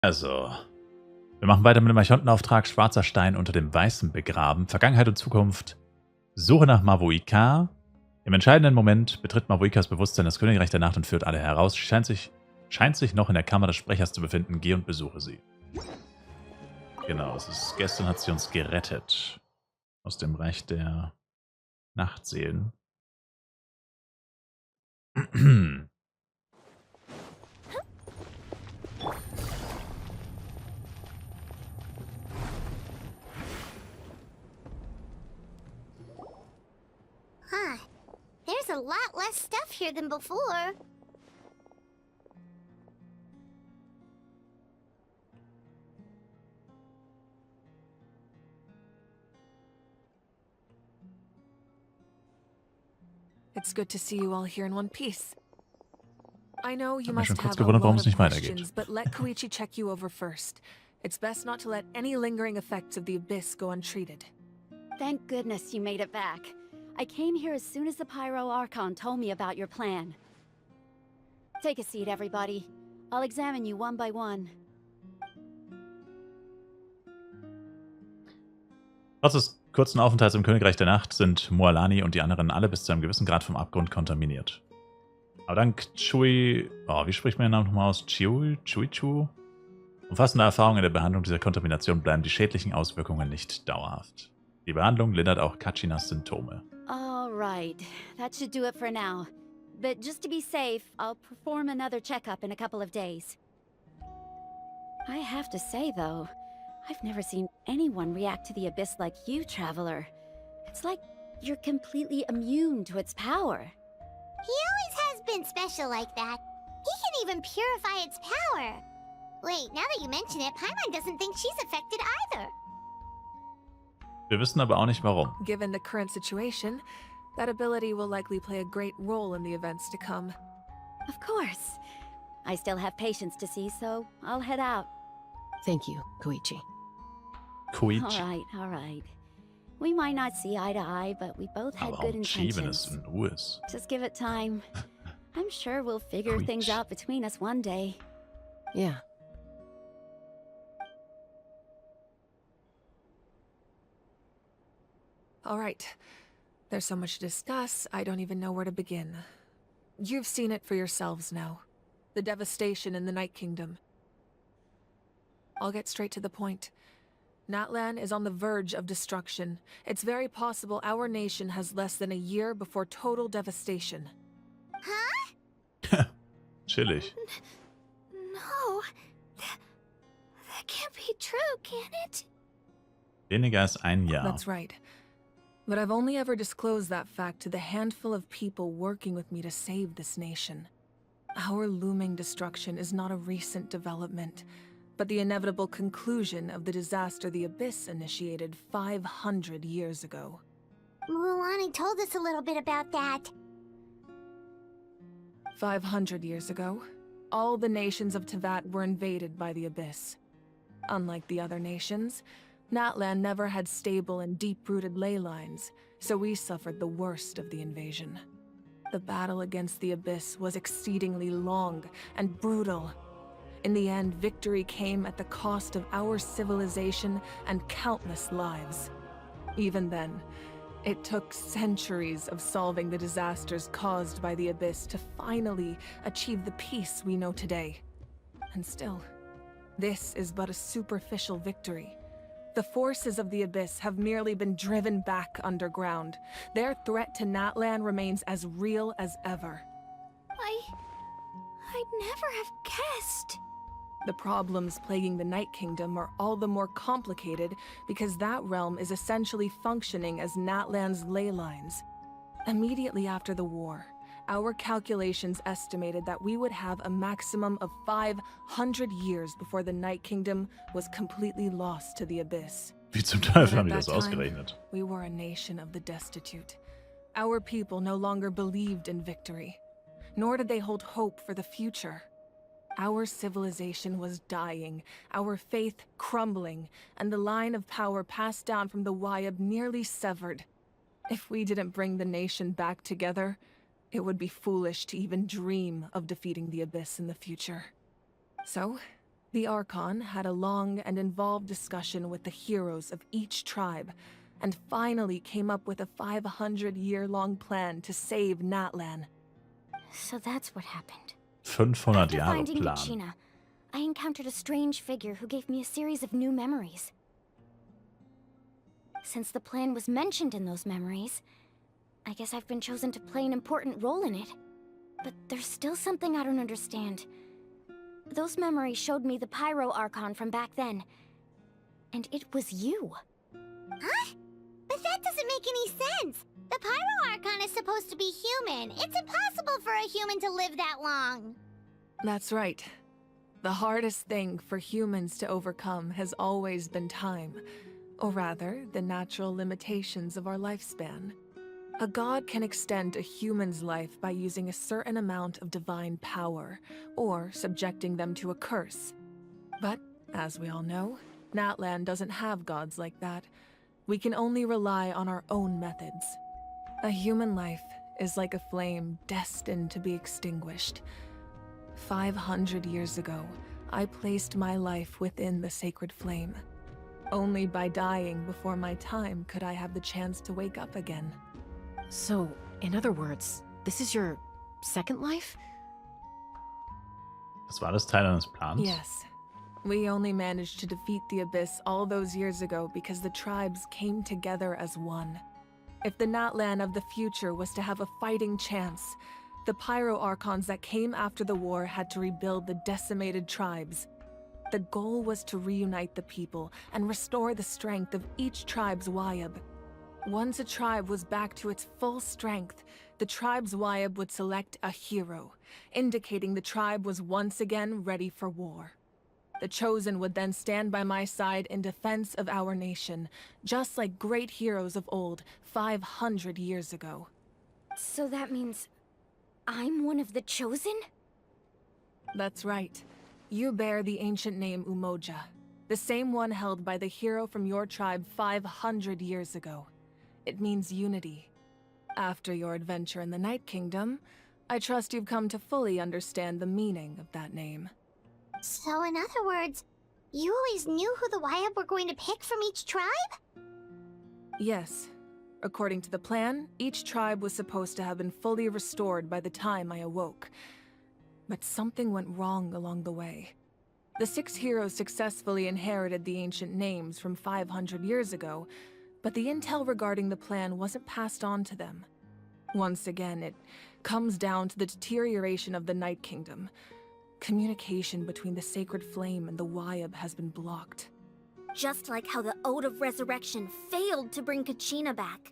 Also, wir machen weiter mit dem Archontenauftrag Schwarzer Stein unter dem weißen begraben. Vergangenheit und Zukunft. Suche nach Mavuika. Im entscheidenden Moment betritt Mavuikas Bewusstsein das Königreich der Nacht und führt alle heraus. Scheint sich noch in der Kammer des Sprechers zu befinden. Geh und besuche sie. Genau, das ist, gestern hat sie uns gerettet. Aus dem Reich der Nachtseelen. Huh. There's a lot less stuff here than before. It's good to see you all here in one piece. I know you Hab mich schon must kurz have a gewundert, warum lot es of nicht weitergeht. questions, but let Koichi check you over first. It's best not to let any lingering effects of the abyss go untreated. Thank goodness you made it back. I came here as soon as the Pyro Archon told me about your plan. Take a seat, everybody. I'll examine you one by one. Trotz des kurzen Aufenthalts im Königreich der Nacht sind Moalani und die anderen alle bis zu einem gewissen Grad vom Abgrund kontaminiert. Aber dank Chui, wie spricht man den Namen nochmal aus? Chuichu? Umfassende Erfahrungen in der Behandlung dieser Kontamination bleiben die schädlichen Auswirkungen nicht dauerhaft. Die Behandlung lindert auch Kachinas Symptome. All right, that should do it for now. But just to be safe, I'll perform another checkup in a couple of days. I have to say, though, I've never seen anyone react to the abyss like you, Traveler. It's like you're completely immune to its power. He always has been special like that. He can even purify its power. Wait, now that you mention it, Paimon doesn't think she's affected either. Wir wissen aber auch nicht warum. Given the current situation, that ability will likely play a great role in the events to come. Of course. I still have patients to see, so I'll head out. Thank you, Koichi. All right. We might not see eye to eye, but we both had Aber good auch Chi, wenn es intentions. in Ruhe ist. Just give it time. I'm sure we'll figure things Preach. out between us one day. Yeah. All right. There's so much to discuss, I don't even know where to begin. You've seen it for yourselves now. The devastation in the Night Kingdom. I'll get straight to the point. Natlan is on the verge of destruction. It's very possible our nation has less than a year before total devastation. Huh? Chillig. No. That can't be true, can it? Weniger als ein Jahr. That's right. But I've only ever disclosed that fact to the handful of people working with me to save this nation. Our looming destruction is not a recent development, but the inevitable conclusion of the disaster the Abyss initiated 500 years ago. Mulani told us a little bit about that. 500 years ago, all the nations of Teyvat were invaded by the Abyss. Unlike the other nations, Natlan never had stable and deep-rooted ley lines, so we suffered the worst of the invasion. The battle against the Abyss was exceedingly long and brutal. In the end, victory came at the cost of our civilization and countless lives. Even then, it took centuries of solving the disasters caused by the Abyss to finally achieve the peace we know today. And still, this is but a superficial victory. The forces of the Abyss have merely been driven back underground. Their threat to Natlan remains as real as ever. I'd never have guessed. The problems plaguing the Night Kingdom are all the more complicated because that realm is essentially functioning as Natlan's ley lines. Immediately after the war, our calculations estimated that we would have a maximum of 500 years before the Night Kingdom was completely lost to the Abyss. Wie zum Teufel But haben die at das that time, ausgerechnet? we were a nation of the destitute. Our people no longer believed in victory, nor did they hold hope for the future. Our civilization was dying, our faith crumbling, and the line of power passed down from the Wayab nearly severed. If we didn't bring the nation back together, it would be foolish to even dream of defeating the Abyss in the future. So, The Archon had a long and involved discussion with the heroes of each tribe, and finally came up with a 500-year-long plan to save Natlan. So that's what happened. 500 After Jahre finding Plan. Kachina, I encountered a strange figure who gave me a series of new memories. Since the plan was mentioned in those memories, I guess I've been chosen to play an important role in it. But there's still something I don't understand. Those memories showed me the Pyro Archon from back then. And it was you. Huh? But that doesn't make any sense. The Pyro Archon is supposed to be human. It's impossible for a human to live that long. That's right. The hardest thing for humans to overcome has always been time, or rather, the natural limitations of our lifespan. A god can extend a human's life by using a certain amount of divine power, or subjecting them to a curse. But, as we all know, Natlan doesn't have gods like that. We can only rely on our own methods. A human life is like a flame destined to be extinguished. 500 years ago, I placed my life within the sacred flame. Only by dying before my time could I have the chance to wake up again. So, in other words, this is your second life? Das war das Teil eines Plans? Yes. We only managed to defeat the Abyss all those years ago because the tribes came together as one. If the Natlan of the future was to have a fighting chance, the Pyro Archons that came after the war had to rebuild the decimated tribes. The goal was to reunite the people and restore the strength of each tribe's Wayab. Once a tribe was back to its full strength, the tribe's Wayab would select a hero, indicating the tribe was once again ready for war. The Chosen would then stand by my side in defense of our nation, just like great heroes of old, 500 years ago. So that means I'm one of the Chosen? That's right. You bear the ancient name Umoja, the same one held by the hero from your tribe 500 years ago. It means unity. After your adventure in the Night Kingdom, I trust you've come to fully understand the meaning of that name. So in other words, you always knew who the Wayab were going to pick from each tribe? Yes. According to the plan, each tribe was supposed to have been fully restored by the time I awoke. But something went wrong along the way. The 6 heroes successfully inherited the ancient names from 500 years ago, but the intel regarding the plan wasn't passed on to them. Once again, it comes down to the deterioration of the Night Kingdom. Communication between the Sacred Flame and the Wayab has been blocked. Just like how the Ode of Resurrection failed to bring Kachina back.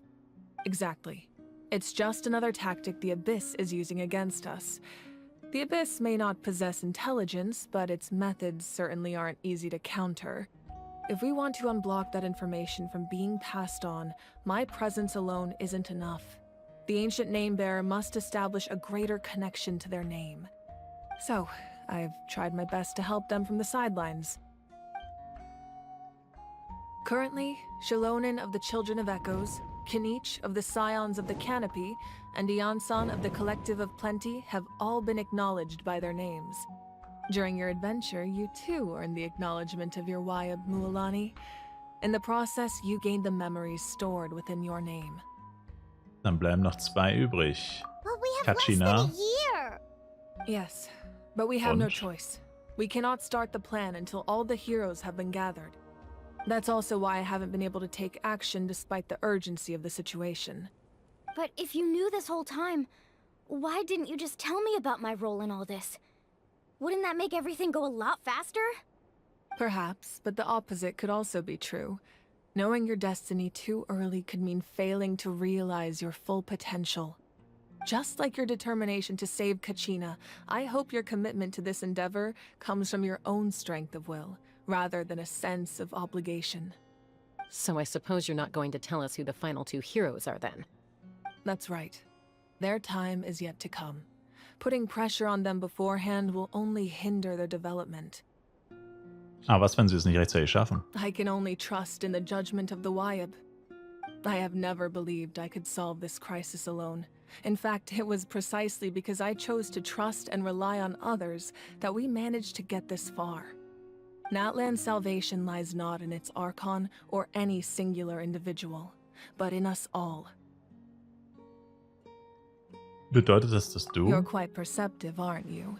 Exactly. It's just another tactic the Abyss is using against us. The Abyss may not possess intelligence, but its methods certainly aren't easy to counter. If we want to unblock that information from being passed on, my presence alone isn't enough. The ancient name-bearer must establish a greater connection to their name. So, I've tried my best to help them from the sidelines. Currently, Shilonen of the Children of Echoes, Kinich of the Scions of the Canopy, and Iansan of the Collective of Plenty have all been acknowledged by their names. During your adventure, you too earned the acknowledgement of your Wayab, Mualani. In the process, you gained the memories stored within your name. Dann bleiben noch 2 übrig. But we have less than Kachina. a year. Yes, but we have no Und? choice. We cannot start the plan until all the heroes have been gathered. That's also why I haven't been able to take action despite the urgency of the situation. But if you knew this whole time, why didn't you just tell me about my role in all this? Wouldn't that make everything go a lot faster? Perhaps, but the opposite could also be true. Knowing your destiny too early could mean failing to realize your full potential. Just like your determination to save Kachina, I hope your commitment to this endeavor comes from your own strength of will, rather than a sense of obligation. So I suppose you're not going to tell us who the final 2 heroes are then? That's right. Their time is yet to come. Putting pressure on them beforehand will only hinder their development. Aber was, wenn sie es nicht rechtzeitig schaffen? I can only trust in the judgment of the Wayab. I have never believed I could solve this crisis alone. In fact, it was precisely because I chose to trust and rely on others that we managed to get this far. Natlan's salvation lies not in its Archon or any singular individual, but in us all. Bedeutet das, dass You're du? quite perceptive, aren't you?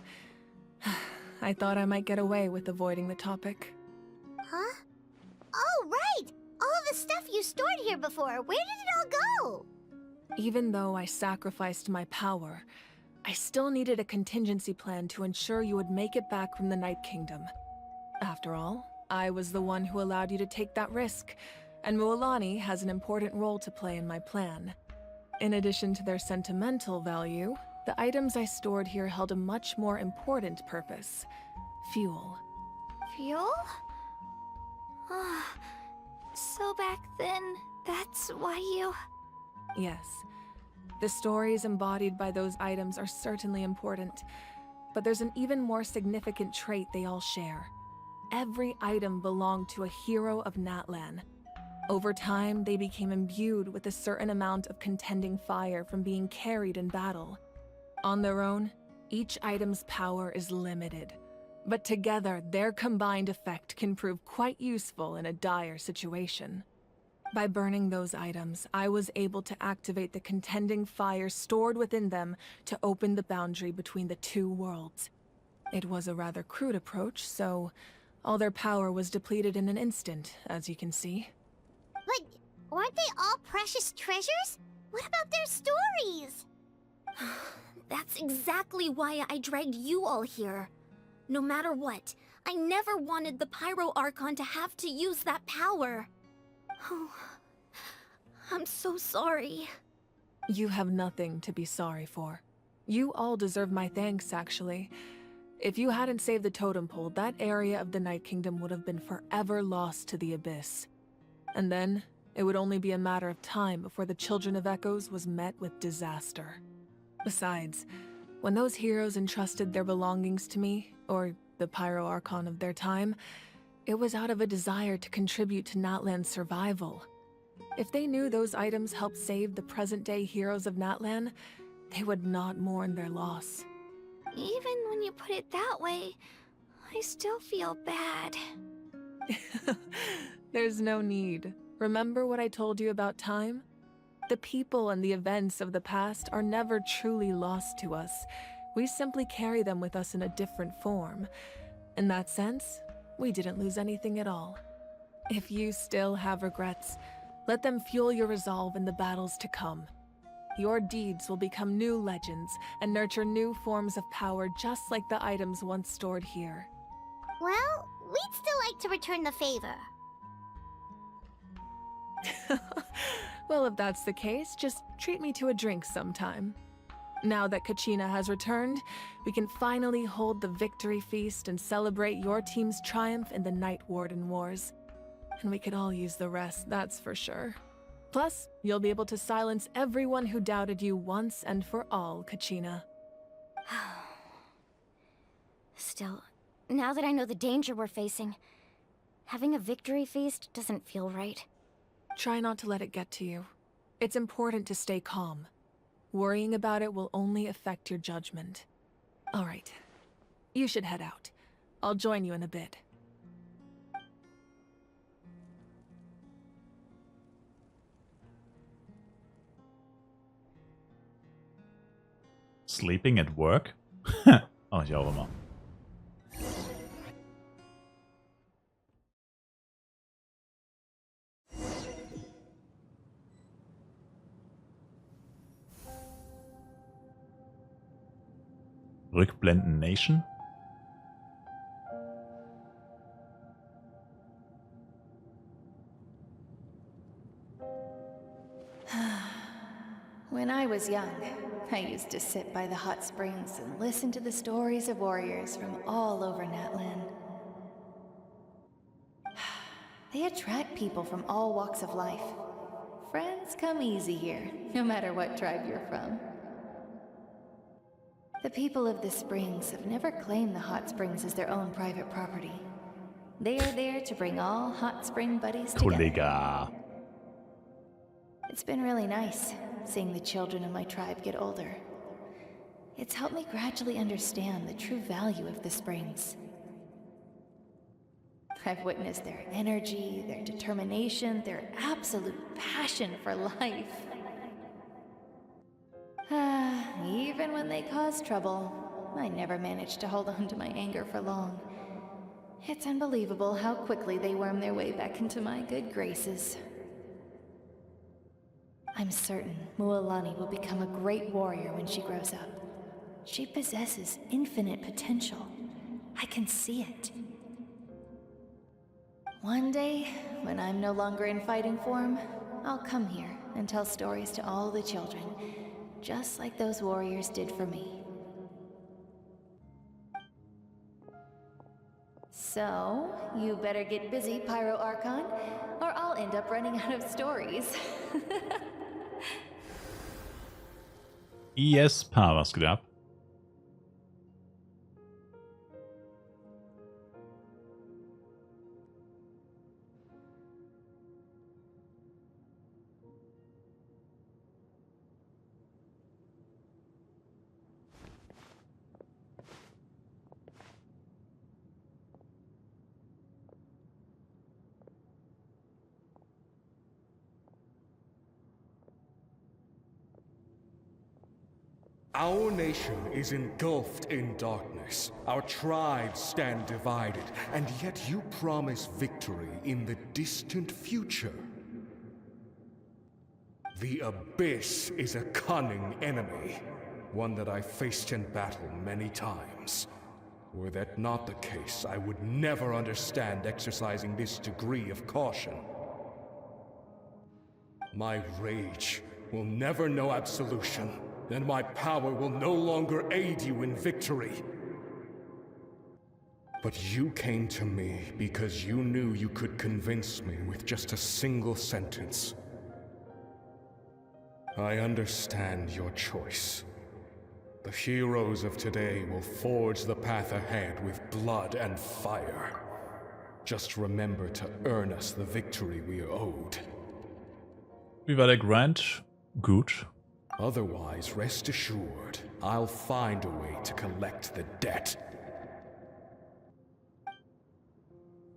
I thought I might get away with avoiding the topic. Huh? Oh, right! All the stuff you stored here before, where did it all go? Even though I sacrificed my power, I still needed a contingency plan to ensure you would make it back from the Night Kingdom. After all, I was the one who allowed you to take that risk, and Mualani has an important role to play in my plan. In addition to their sentimental value, the items I stored here held a much more important purpose: fuel. Fuel? So back then, that's why you... Yes. The stories embodied by those items are certainly important, but there's an even more significant trait they all share. Every item belonged to a hero of Natlan. Over time, they became imbued with a certain amount of contending fire from being carried in battle. On their own, each item's power is limited, but together, their combined effect can prove quite useful in a dire situation. By burning those items, I was able to activate the contending fire stored within them to open the boundary between the two worlds. It was a rather crude approach, so all their power was depleted in an instant, as you can see. But weren't they all precious treasures? What about their stories? That's exactly why I dragged you all here. No matter what, I never wanted the Pyro Archon to have to use that power. Oh, I'm so sorry. You have nothing to be sorry for. You all deserve my thanks, actually. If you hadn't saved the totem pole, that area of the Night Kingdom would have been forever lost to the Abyss. And then, it would only be a matter of time before the Children of Echoes was met with disaster. Besides, when those heroes entrusted their belongings to me, or the Pyro Archon of their time, it was out of a desire to contribute to Natlan's survival. If they knew those items helped save the present-day heroes of Natlan, they would not mourn their loss. Even when you put it that way, I still feel bad. There's no need. Remember what I told you about time? The people and the events of the past are never truly lost to us. We simply carry them with us in a different form. In that sense, we didn't lose anything at all. If you still have regrets, let them fuel your resolve in the battles to come. Your deeds will become new legends and nurture new forms of power just like the items once stored here. Well, we'd still like to return the favor. Well, if that's the case, just treat me to a drink sometime. Now that Kachina has returned, we can finally hold the victory feast and celebrate your team's triumph in the Night Warden Wars. And we could all use the rest, that's for sure. Plus, you'll be able to silence everyone who doubted you once and for all, Kachina. Still, now that I know the danger we're facing, having a victory feast doesn't feel right. Try not to let it get to you. It's important to stay calm. Worrying about it will only affect your judgment. All right. You should head out. I'll join you in a bit. Sleeping at work? Oh, ich auch immer. Rückblenden Nation? When I was young, I used to sit by the hot springs and listen to the stories of warriors from all over Natlan. They attract people from all walks of life. Friends come easy here, no matter what tribe you're from. The people of the springs have never claimed the hot springs as their own private property. They are there to bring all hot spring buddies together. Kollega. It's been really nice, seeing the children of my tribe get older. It's helped me gradually understand the true value of the springs. I've witnessed their energy, their determination, their absolute passion for life. Even when they cause trouble, I never managed to hold on to my anger for long. It's unbelievable how quickly they worm their way back into my good graces. I'm certain Mualani will become a great warrior when she grows up. She possesses infinite potential. I can see it. One day, when I'm no longer in fighting form, I'll come here and tell stories to all the children, just like those warriors did for me. So, you better get busy, Pyro Archon, or I'll end up running out of stories. IS-Paar, was geht ab? Our nation is engulfed in darkness. Our tribes stand divided, and yet you promise victory in the distant future. The Abyss is a cunning enemy, one that I faced in battle many times. Were that not the case, I would never understand exercising this degree of caution. My rage will never know absolution. And my power will no longer aid you in victory. But you came to me because you knew you could convince me with just a single sentence. I understand your choice. The heroes of today will forge the path ahead with blood and fire. Just remember to earn us the victory we are owed. Wie war der Grind? Gut. Otherwise, rest assured, I'll find a way to collect the debt.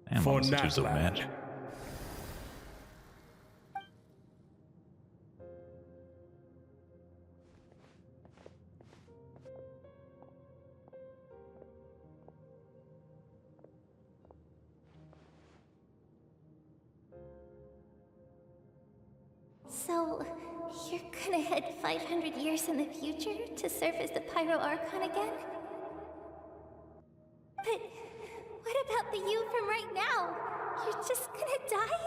Damn, For warum bist du so Natlan. mad? So, you're gonna head 500 years in the future to serve as the Pyro Archon again? But what about the you from right now? You're just gonna die?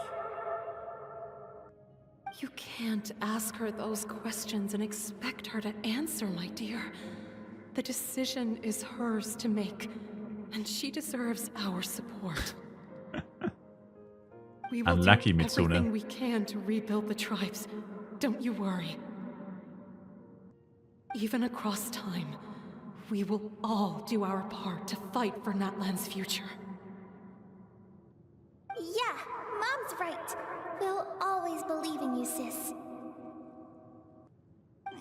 You can't ask her those questions and expect her to answer, my dear. The decision is hers to make, and she deserves our support. We will Unlucky, do Mitsune. everything we can to rebuild the tribes. Don't you worry. Even across time, we will all do our part to fight for Natlan's future. Yeah, Mom's right. We'll always believe in you, sis.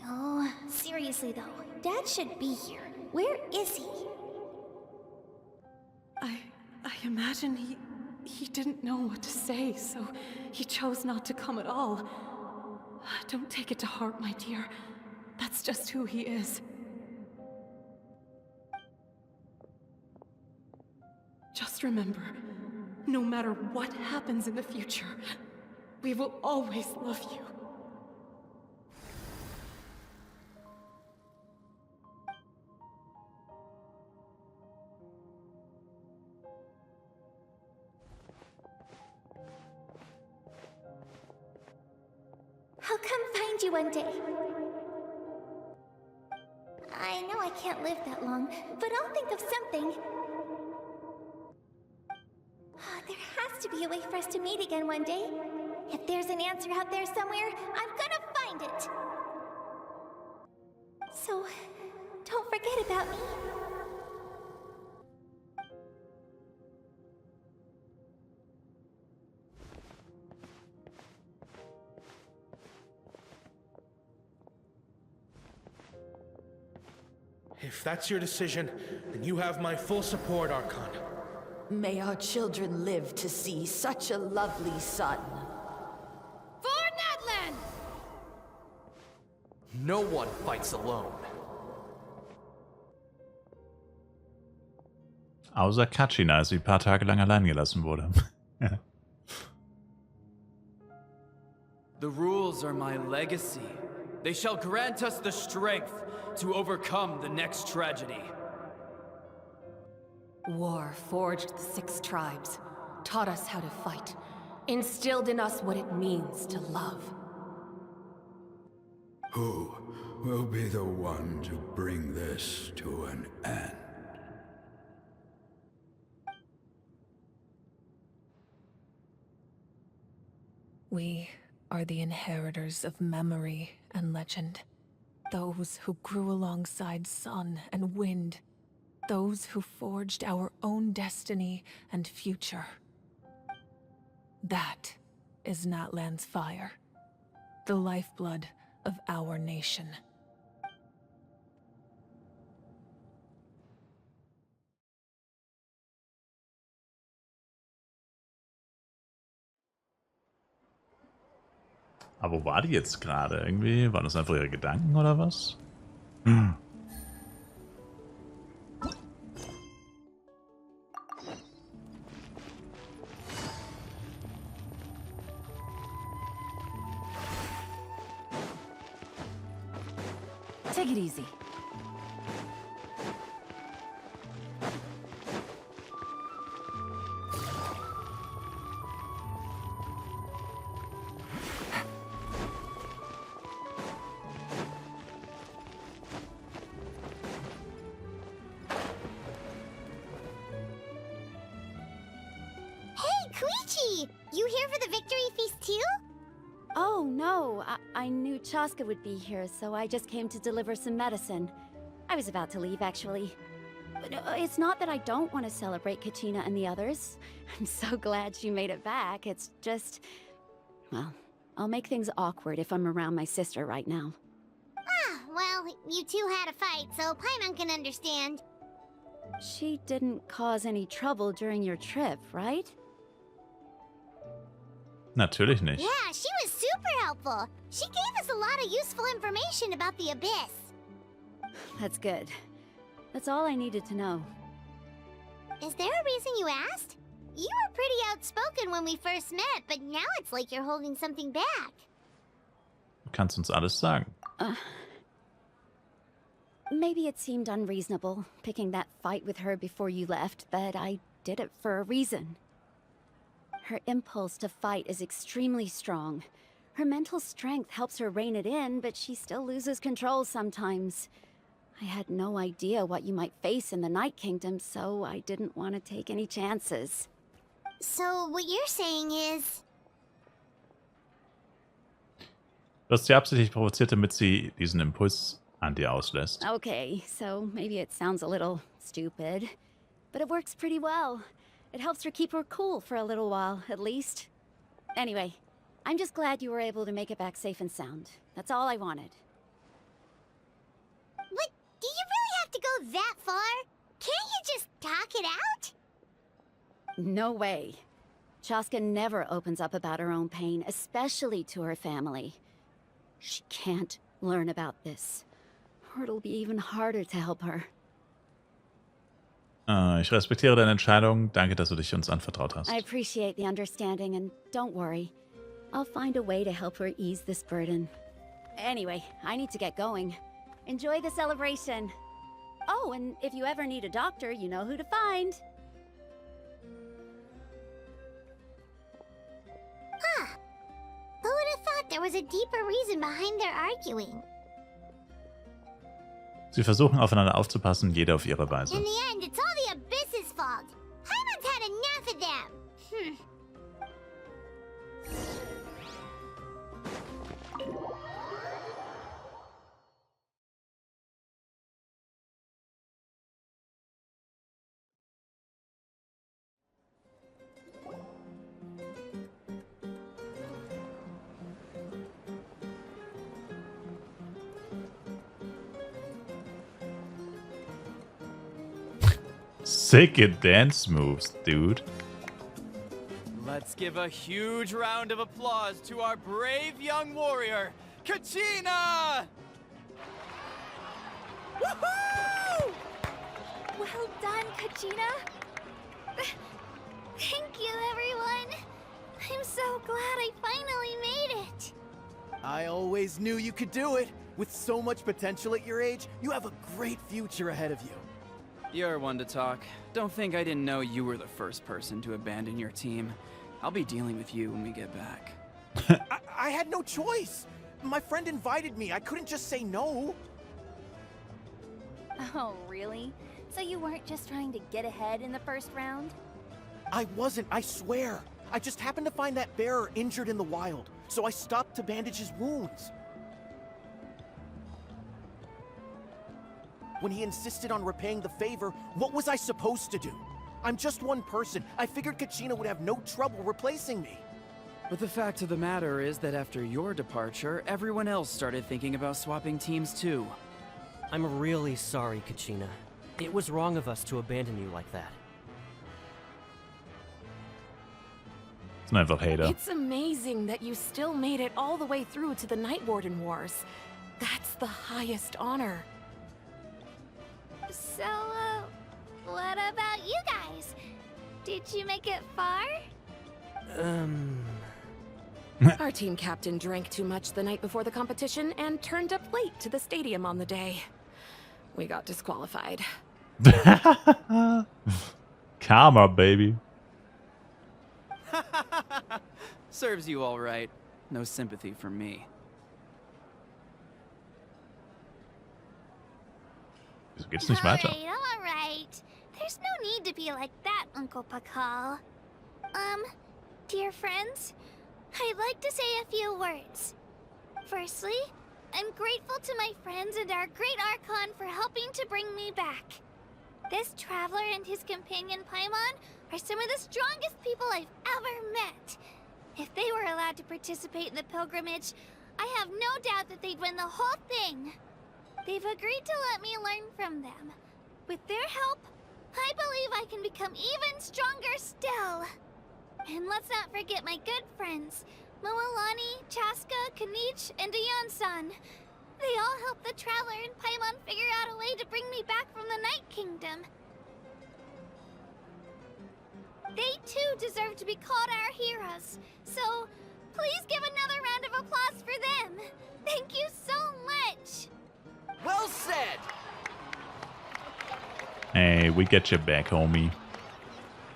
Oh, seriously though, Dad should be here. Where is he? I imagine he didn't know what to say, so he chose not to come at all. Don't take it to heart, my dear. That's just who he is. Just remember, no matter what happens in the future, we will always love you. I'll come find you one day. I know I can't live that long, but I'll think of something. There has to be a way for us to meet again one day. If there's an answer out there somewhere, I'm gonna find it. So, don't forget about me. If that's your decision, then you have my full support, Archon. May our children live to see such a lovely son. For Natlan! No one fights alone. Außer Kachina, als sie ein paar Tage lang allein gelassen wurde. The rules are my legacy. They shall grant us the strength to overcome the next tragedy. War forged the 6 tribes, taught us how to fight, instilled in us what it means to love. Who will be the one to bring this to an end? We are the inheritors of memory and legend. Those who grew alongside sun and wind. Those who forged our own destiny and future. That is Natlan's fire. The lifeblood of our nation. Aber wo war die jetzt gerade? Irgendwie waren das einfach ihre Gedanken oder was? Take it easy. You here for the victory feast too? Oh, no. I knew Chaska would be here, so I just came to deliver some medicine. I was about to leave, actually. But it's not that I don't want to celebrate Kachina and the others. I'm so glad she made it back. It's just... well, I'll make things awkward if I'm around my sister right now. Ah, well, you two had a fight, so Paimon can understand. She didn't cause any trouble during your trip, right? Natürlich nicht. Yeah, she was super helpful. She gave us a lot of useful information about the Abyss. That's good. That's all I needed to know. Is there a reason you asked? You were pretty outspoken when we first met, but now it's like you're holding something back. Du kannst uns alles sagen. Maybe it seemed unreasonable, picking that fight with her before you left, but I did it for a reason. Her impulse to fight is extremely strong. Her mental strength helps her rein it in, but she still loses control sometimes. I had no idea what you might face in the Night Kingdom, so I didn't want to take any chances. So what you're saying is... Du hast sie absichtlich provoziert, damit sie diesen Impuls an dir auslässt. Okay, so maybe it sounds a little stupid, but it works pretty well. It helps her keep her cool for a little while, at least. Anyway, I'm just glad you were able to make it back safe and sound. That's all I wanted. What? Do you really have to go that far? Can't you just talk it out? No way. Chaska never opens up about her own pain, especially to her family. She can't learn about this, or it'll be even harder to help her. Ich respektiere deine Entscheidung. Danke, dass du dich uns anvertraut hast. I appreciate the understanding, and don't worry. I'll find a way to help her ease this burden. Anyway, I need to get going. Enjoy the celebration. Oh, and if you ever need a doctor, you know who to find. Huh. Who would have thought there was a deeper reason behind their arguing? Sie versuchen aufeinander aufzupassen, jeder auf ihre Weise. In the end, it's all the Abyss's fault. Paimon's had enough of them. Sick dance moves, dude. Let's give a huge round of applause to our brave young warrior, Kachina! Woohoo! Well done, Kachina. Thank you, everyone. I'm so glad I finally made it. I always knew you could do it. With so much potential at your age, you have a great future ahead of you. You're one to talk. Don't think I didn't know you were the first person to abandon your team. I'll be dealing with you when we get back. I had no choice. My friend invited me. I couldn't just say no. Oh, really? So you weren't just trying to get ahead in the first round? I wasn't, I swear. I just happened to find that bearer injured in the wild, so I stopped to bandage his wounds. When he insisted on repaying the favor, what was I supposed to do? I'm just one person. I figured Kachina would have no trouble replacing me. But the fact of the matter is that after your departure, everyone else started thinking about swapping teams too. I'm really sorry, Kachina. It was wrong of us to abandon you like that. Ist einfach Hater. It's amazing that you still made it all the way through to the Night Warden Wars. That's the highest honor. So, what about you guys? Did you make it far? Our team captain drank too much the night before the competition and turned up late to the stadium on the day. We got disqualified. Karma, baby. Serves you all right. No sympathy for me. Wieso geht's nicht weiter? All right. There's no need to be like that, Uncle Pakal. Dear friends, I'd like to say a few words. Firstly, I'm grateful to my friends and our great Archon for helping to bring me back. This traveler and his companion Paimon are some of the strongest people I've ever met. If they were allowed to participate in the pilgrimage, I have no doubt that they'd win the whole thing. They've agreed to let me learn from them. With their help, I believe I can become even stronger still. And let's not forget my good friends, Moalani, Chaska, Kanich, and Ayan-san. They all helped the Traveler and Paimon figure out a way to bring me back from the Night Kingdom. They too deserve to be called our heroes. So, please give another round of applause for them. Thank you so much. Well said! Hey, we get you back, homie.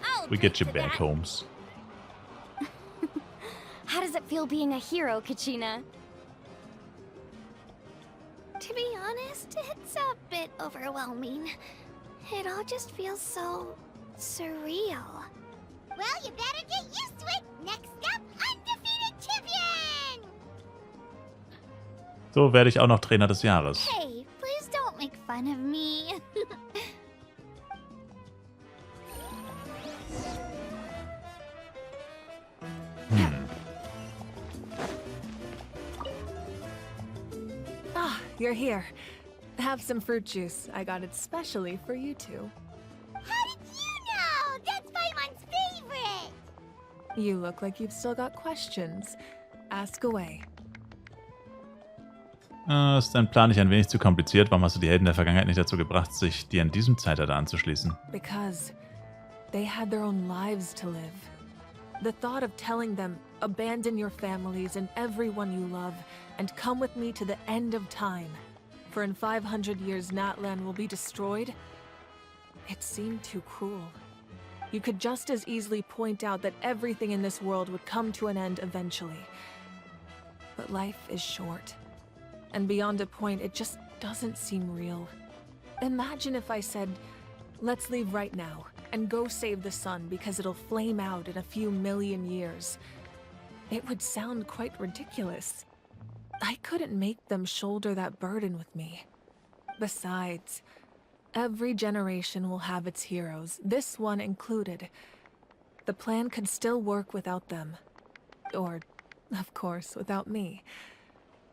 I'll We get you drink to back, that. Holmes. How does it feel being a hero, Kachina? To be honest, it's a bit overwhelming. It all just feels so surreal. Well, you better get used to it. Next up, undefeated champion! So werde ich auch noch Trainer des Jahres. Hey, please don't make fun of me. Ah, you're here. Have some fruit juice. I got it specially for you two. How did you know? That's Paimon's favorite! You look like you've still got questions. Ask away. Ist dein Plan nicht ein wenig zu kompliziert? Warum hast du die Helden der Vergangenheit nicht dazu gebracht, sich dir in diesem Zeitalter anzuschließen? Because they had their own lives to live. The thought of telling them, abandon your families and everyone you love, and come with me to the end of time. For in 500 years, Natlan will be destroyed. It seemed too cruel. You could just as easily point out that everything in this world would come to an end eventually. But life is short. And beyond a point, it just doesn't seem real. Imagine if I said, let's leave right now, and go save the sun because it'll flame out in a few million years. It would sound quite ridiculous. I couldn't make them shoulder that burden with me. Besides, every generation will have its heroes, this one included. The plan could still work without them. Or, of course, without me.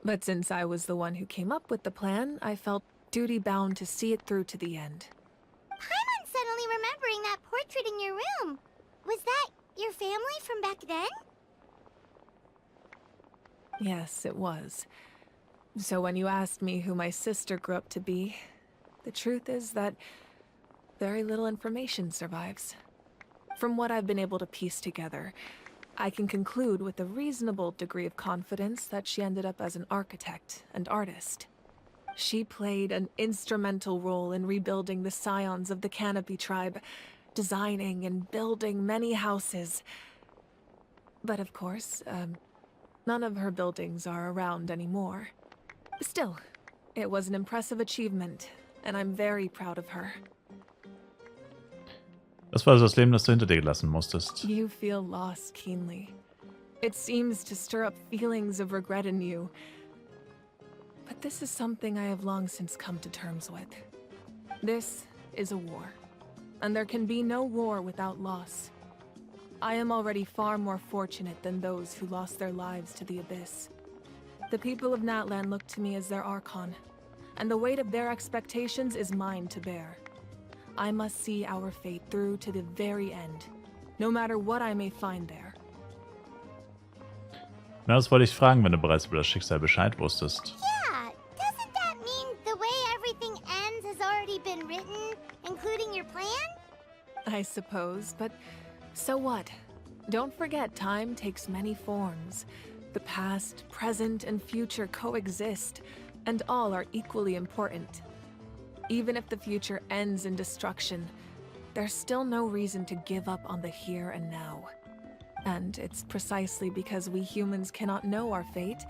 But since I was the one who came up with the plan, I felt duty-bound to see it through to the end. Paimon said finally remembering that portrait in your room. Was that your family from back then? Yes, it was. So when you asked me who my sister grew up to be, the truth is that very little information survives. From what I've been able to piece together, I can conclude with a reasonable degree of confidence that she ended up as an architect and artist. She played an instrumental role in rebuilding the scions of the Canopy tribe, designing and building many houses. But of course, none of her buildings are around anymore. Still, it was an impressive achievement, and I'm very proud of her. Das war also das Leben, das du hinter dir gelassen musstest. You feel loss keenly. It seems to stir up feelings of regret in you. But this is something I have long since come to terms with. This is a war, and there can be no war without loss. I am already far more fortunate than those who lost their lives to the Abyss. The people of Natlan look to me as their Archon, and the weight of their expectations is mine to bear. I must see our fate through to the very end, no matter what I may find there. Na, das wollte ich fragen, wenn du bereits über das Schicksal Bescheid wusstest. Yeah, doesn't that mean the way everything ends has already been written, including your plan? I suppose, but so what? Don't forget, time takes many forms. The past, present, and future coexist, and all are equally important. Even if the future ends in destruction, there's still no reason to give up on the here and now. And it's precisely because we humans cannot know our fate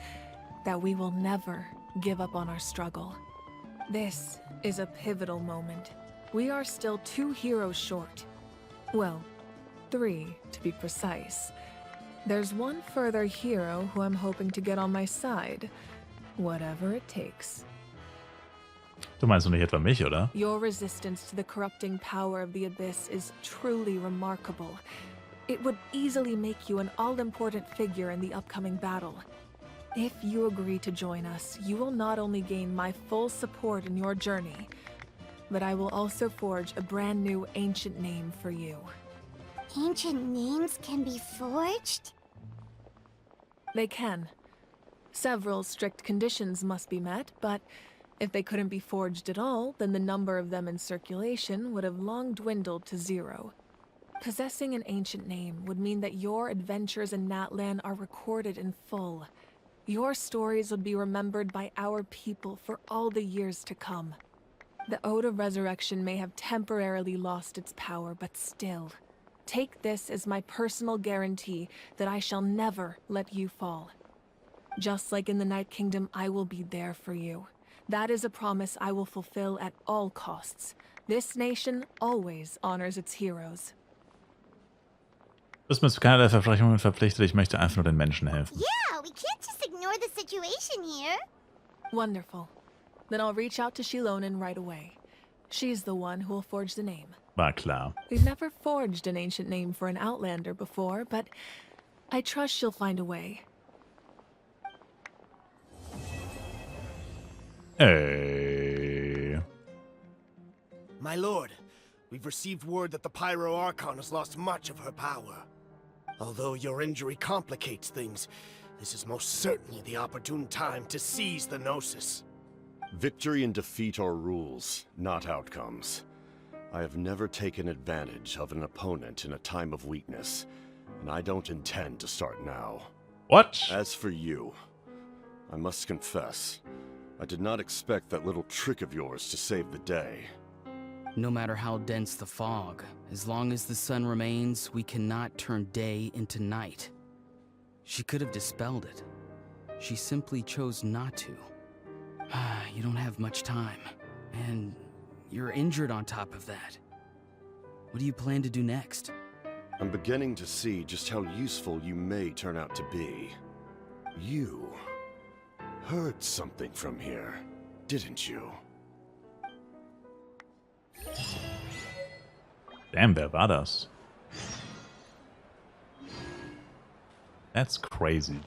that we will never give up on our struggle. This is a pivotal moment. We are still 2 heroes short. Well, 3 to be precise. There's one further hero who I'm hoping to get on my side, whatever it takes. Du meinst doch nicht etwa mich, oder? Your resistance to the corrupting power of the Abyss is truly remarkable. It would easily make you an all-important figure in the upcoming battle. If you agree to join us, you will not only gain my full support in your journey, but I will also forge a brand new ancient name for you. Ancient names can be forged? They can. Several strict conditions must be met, but if they couldn't be forged at all, then the number of them in circulation would have long dwindled to 0. Possessing an ancient name would mean that your adventures in Natlan are recorded in full. Your stories would be remembered by our people for all the years to come. The Ode of Resurrection may have temporarily lost its power, but still, take this as my personal guarantee that I shall never let you fall. Just like in the Night Kingdom, I will be there for you. That is a promise I will fulfill at all costs. This nation always honors its heroes. Du bist mir zu keinerlei Versprechungen verpflichtet, ich möchte einfach nur den Menschen helfen. Yeah, we can't just ignore the situation here. Wonderful. Then I'll reach out to Shilonen right away. She's the one who will forge the name. War klar. We've never forged an ancient name for an Outlander before, but I trust she'll find a way. Hey. My lord, we've received word that the Pyro Archon has lost much of her power. Although your injury complicates things, this is most certainly the opportune time to seize the Gnosis. Victory and defeat are rules, not outcomes. I have never taken advantage of an opponent in a time of weakness, and I don't intend to start now. What? As for you, I must confess, I did not expect that little trick of yours to save the day. No matter how dense the fog, as long as the sun remains, we cannot turn day into night. She could have dispelled it. She simply chose not to. You don't have much time, and you're injured on top of that. What do you plan to do next? I'm beginning to see just how useful you may turn out to be. You heard something from here, didn't you? Damn, wer war das? That's crazy.